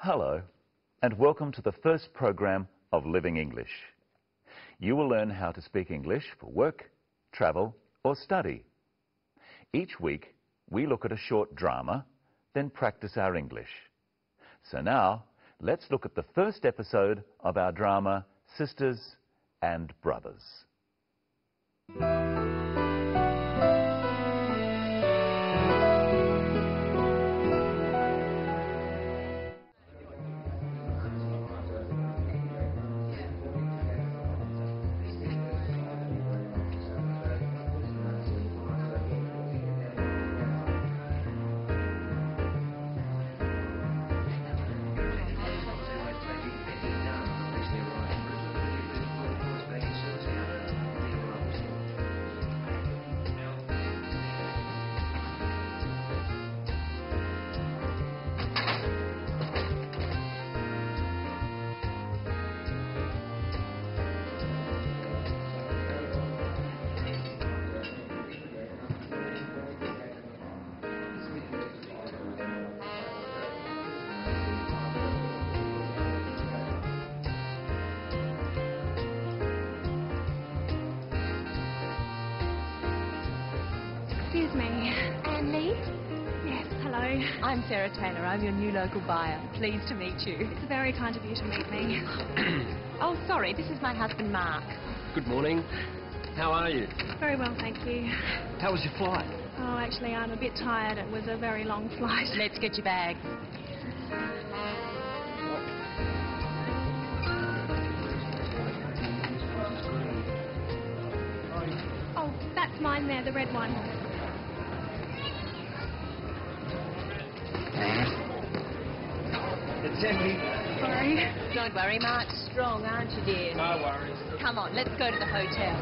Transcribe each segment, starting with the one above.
Hello, and welcome to the first program of Living English. You will learn how to speak English for work, travel, or study. Each week, we look at a short drama, then practice our English. So now, let's look at the first episode of our drama, Sisters and Brothers. Excuse me, Anne-Lee? Yes, hello. I'm Sarah Taylor. I'm your new local buyer. Pleased to meet you. It's very kind of you to meet me. Oh, sorry. This is my husband, Mark. Good morning. How are you? Very well, thank you. How was your flight? Oh, actually, I'm a bit tired. It was a very long flight. Let's get your bags. Oh, that's mine there, the red one. It's empty. Sorry. Don't worry, Mark's strong, aren't you, dear? No worries. Come on, let's go to the hotel.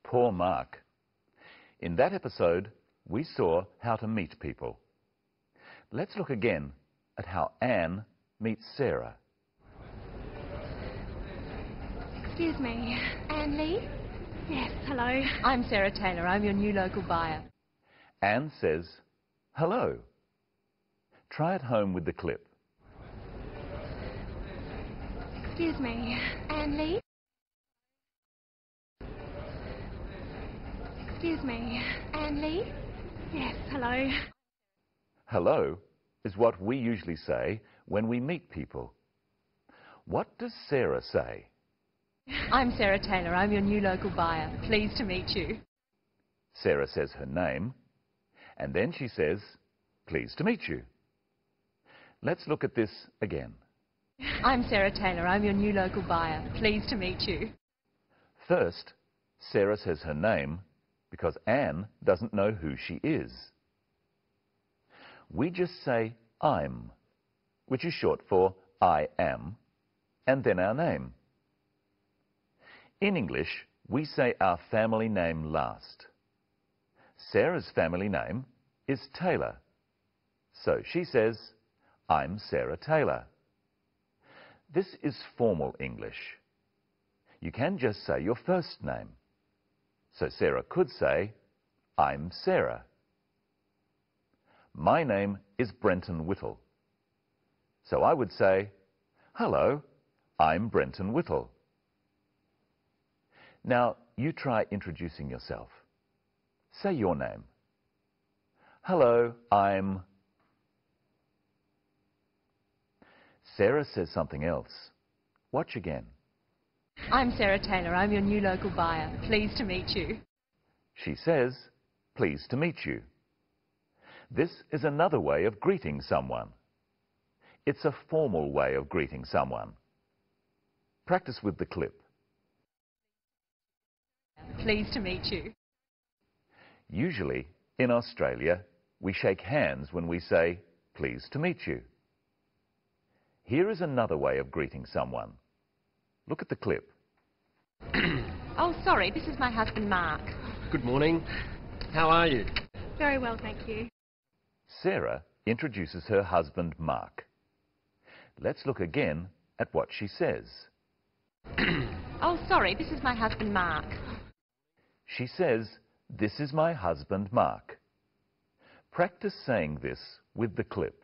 Poor Mark. In that episode, we saw how to meet people. Let's look again at how Anne meets Sarah. Excuse me, Anne-Lee? Yes, hello. I'm Sarah Taylor. I'm your new local buyer. Anne says, hello. Try it home with the clip. Excuse me, Anne-Lee? Excuse me, Anne-Lee? Yes, hello. Hello is what we usually say when we meet people. What does Sarah say? I'm Sarah Taylor. I'm your new local buyer. Pleased to meet you. Sarah says her name, and then she says, pleased to meet you. Let's look at this again. I'm Sarah Taylor. I'm your new local buyer. Pleased to meet you. First, Sarah says her name because Anne doesn't know who she is. We just say I'm, which is short for I am, and then our name. In English, we say our family name last. Sarah's family name is Taylor. So she says, I'm Sarah Taylor. This is formal English. You can just say your first name. So Sarah could say, I'm Sarah. My name is Brenton Whittle. So I would say, hello, I'm Brenton Whittle. Now, you try introducing yourself. Say your name. Hello, I'm... Sarah says something else. Watch again. I'm Sarah Taylor. I'm your new local buyer. Pleased to meet you. She says, pleased to meet you. This is another way of greeting someone. It's a formal way of greeting someone. Practice with the clip. Pleased to meet you. Usually, in Australia, we shake hands when we say, pleased to meet you. Here is another way of greeting someone. Look at the clip. Oh, sorry. This is my husband, Mark. Good morning. How are you? Very well, thank you. Sarah introduces her husband, Mark. Let's look again at what she says. Oh, sorry. This is my husband, Mark. She says, "This is my husband, Mark." Practice saying this with the clip.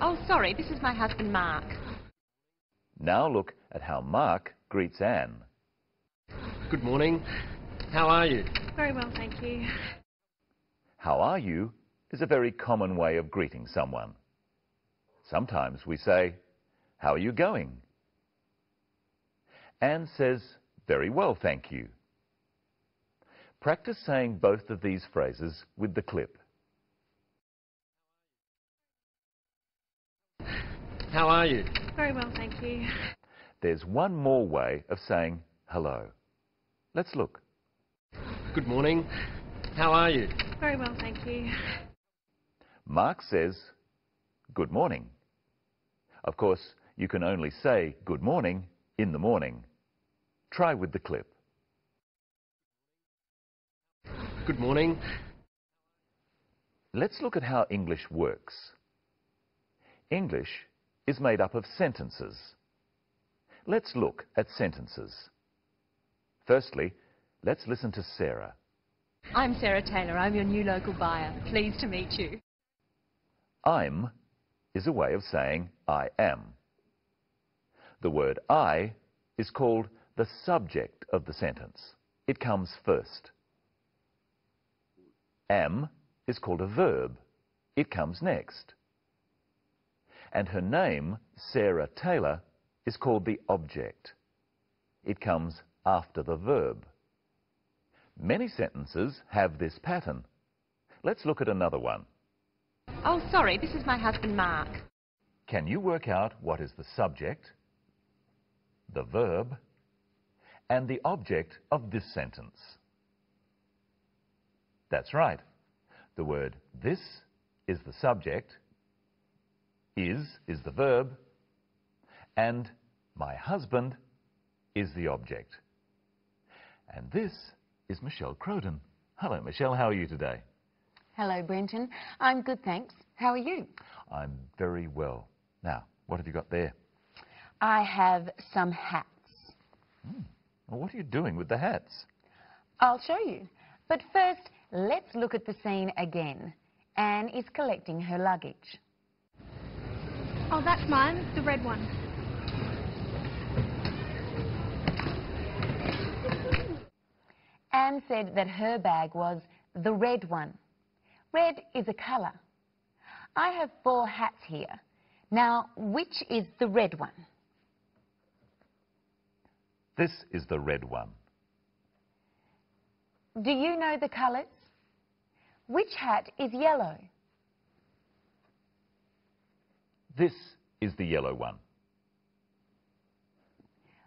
Oh, sorry, this is my husband, Mark. Now look at how Mark greets Anne. Good morning. How are you? Very well, thank you. How are you is a very common way of greeting someone. Sometimes we say, "How are you going?" Anne says, "Very well, thank you." Practice saying both of these phrases with the clip. How are you? Very well, thank you. There's one more way of saying hello. Let's look. Good morning. How are you? Very well, thank you. Mark says, "Good morning." Of course, you can only say good morning in the morning. Try with the clip. Good morning. Let's look at how English works. English is made up of sentences. Let's look at sentences. Firstly, let's listen to Sarah. I'm Sarah Taylor. I'm your new local buyer. Pleased to meet you. I'm is a way of saying I am. The word I is called the subject of the sentence. It comes first. Am is called a verb. It comes next. And her name, Sarah Taylor, is called the object. It comes after the verb. Many sentences have this pattern. Let's look at another one. Oh, sorry, this is my husband, Mark. Can you work out what is the subject, the verb, and the object of this sentence? That's right. The word this is the subject, is the verb, and my husband is the object. And this is Michelle Croden. Hello, Michelle. How are you today? Hello, Brenton. I'm good, thanks. How are you? I'm very well. Now, what have you got there? I have some hats. Well, what are you doing with the hats? I'll show you. But first, let's look at the scene again. Anne is collecting her luggage. Oh, that's mine, the red one. Anne said that her bag was the red one. Red is a colour. I have 4 hats here. Now, which is the red one? This is the red one. Do you know the colours? Which hat is yellow? This is the yellow one.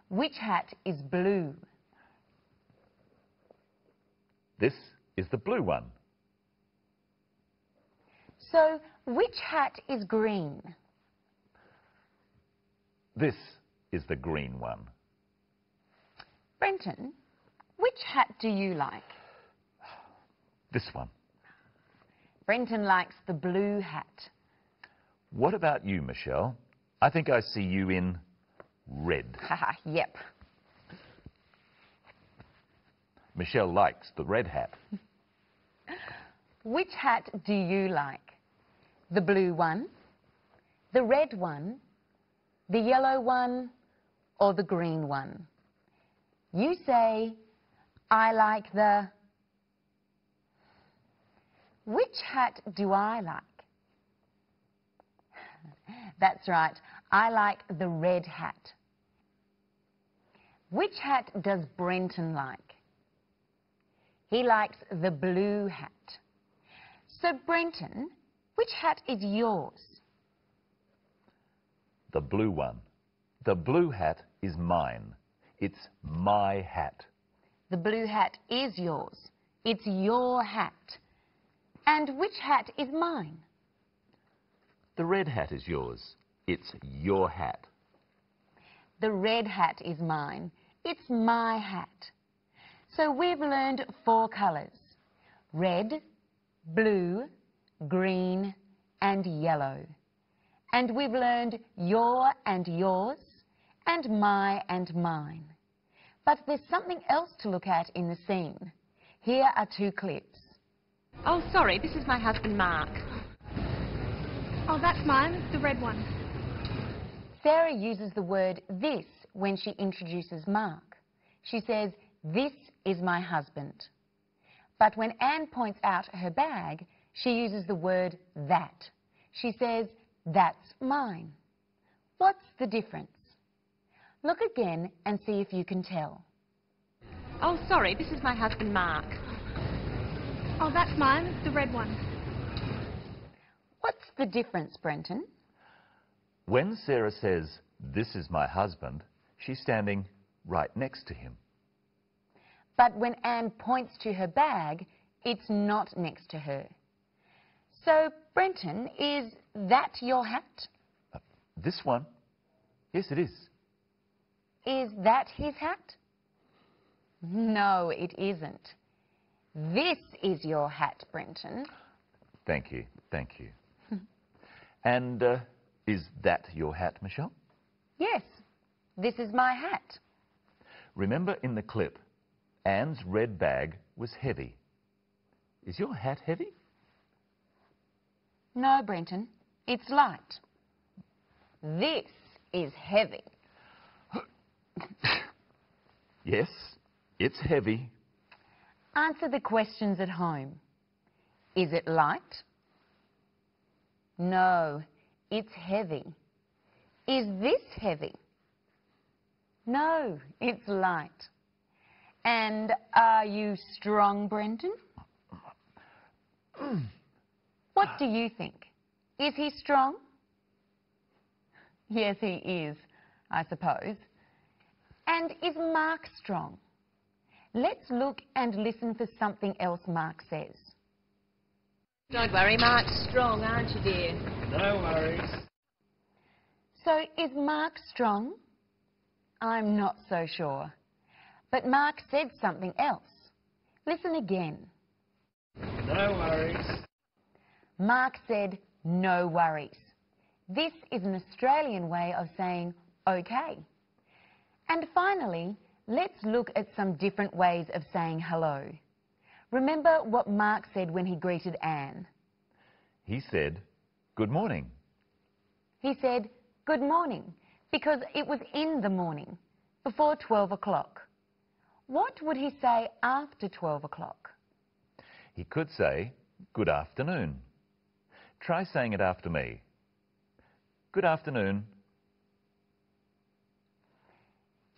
Which hat is blue? This is the blue one. So, which hat is green? This is the green one. Brenton, which hat do you like? This one. Brenton likes the blue hat. What about you, Michelle? I think I see you in red. Haha, yep. Michelle likes the red hat. Which hat do you like? The blue one, the red one, the yellow one, or the green one? You say, I like the... Which hat do I like? That's right, I like the red hat. Which hat does Brenton like? He likes the blue hat. So, Brenton, which hat is yours? The blue one. The blue hat is mine. It's my hat. The blue hat is yours. It's your hat. And which hat is mine? The red hat is yours. It's your hat. The red hat is mine. It's my hat. So we've learned 4 colours: red, blue, green and yellow. And we've learned your and yours and my and mine. But there's something else to look at in the scene. Here are 2 clips. Oh, sorry, this is my husband, Mark. Oh, that's mine, the red one. Sarah uses the word this when she introduces Mark. She says, "This is my husband." But when Anne points out her bag, she uses the word that. She says, "That's mine." What's the difference? Look again and see if you can tell. Oh, sorry, this is my husband, Mark. Oh, that's mine, the red one. What's the difference, Brenton? When Sarah says, "This is my husband," she's standing right next to him. But when Anne points to her bag, it's not next to her. So, Brenton, is that your hat? This one? Yes, it is. Is that his hat? No, it isn't. This is your hat, Brenton. Thank you, thank you. And is that your hat, Michelle? Yes, this is my hat. Remember in the clip, Anne's red bag was heavy. Is your hat heavy? No, Brenton, it's light. This is heavy. Yes, it's heavy. Answer the questions at home. Is it light? No, it's heavy. Is this heavy? No, it's light. And are you strong, Brenton? What do you think? Is he strong? Yes, he is, I suppose. And is Mark strong? Let's look and listen for something else Mark says. Don't worry, Mark's strong, aren't you, dear? No worries. So, is Mark strong? I'm not so sure. But Mark said something else. Listen again. No worries. Mark said, "No worries." This is an Australian way of saying okay. And finally, let's look at some different ways of saying hello. Remember what Mark said when he greeted Anne. He said, "Good morning." He said, "Good morning," because it was in the morning, before 12 o'clock. What would he say after 12 o'clock? He could say, "Good afternoon." Try saying it after me. Good afternoon.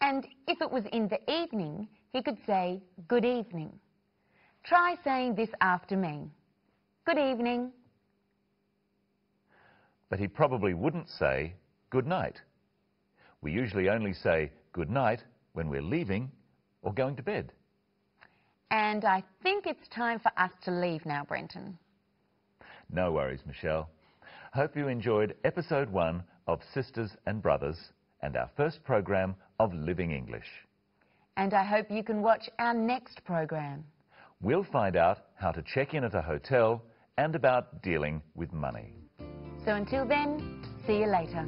And if it was in the evening, he could say, "Good evening." Try saying this after me. Good evening. But he probably wouldn't say, "Good night." We usually only say good night when we're leaving or going to bed. And I think it's time for us to leave now, Brenton. No worries, Michelle. Hope you enjoyed episode 1 of Sisters and Brothers and our first program of Living English. And I hope you can watch our next program. We'll find out how to check in at a hotel and about dealing with money. So until then, see you later.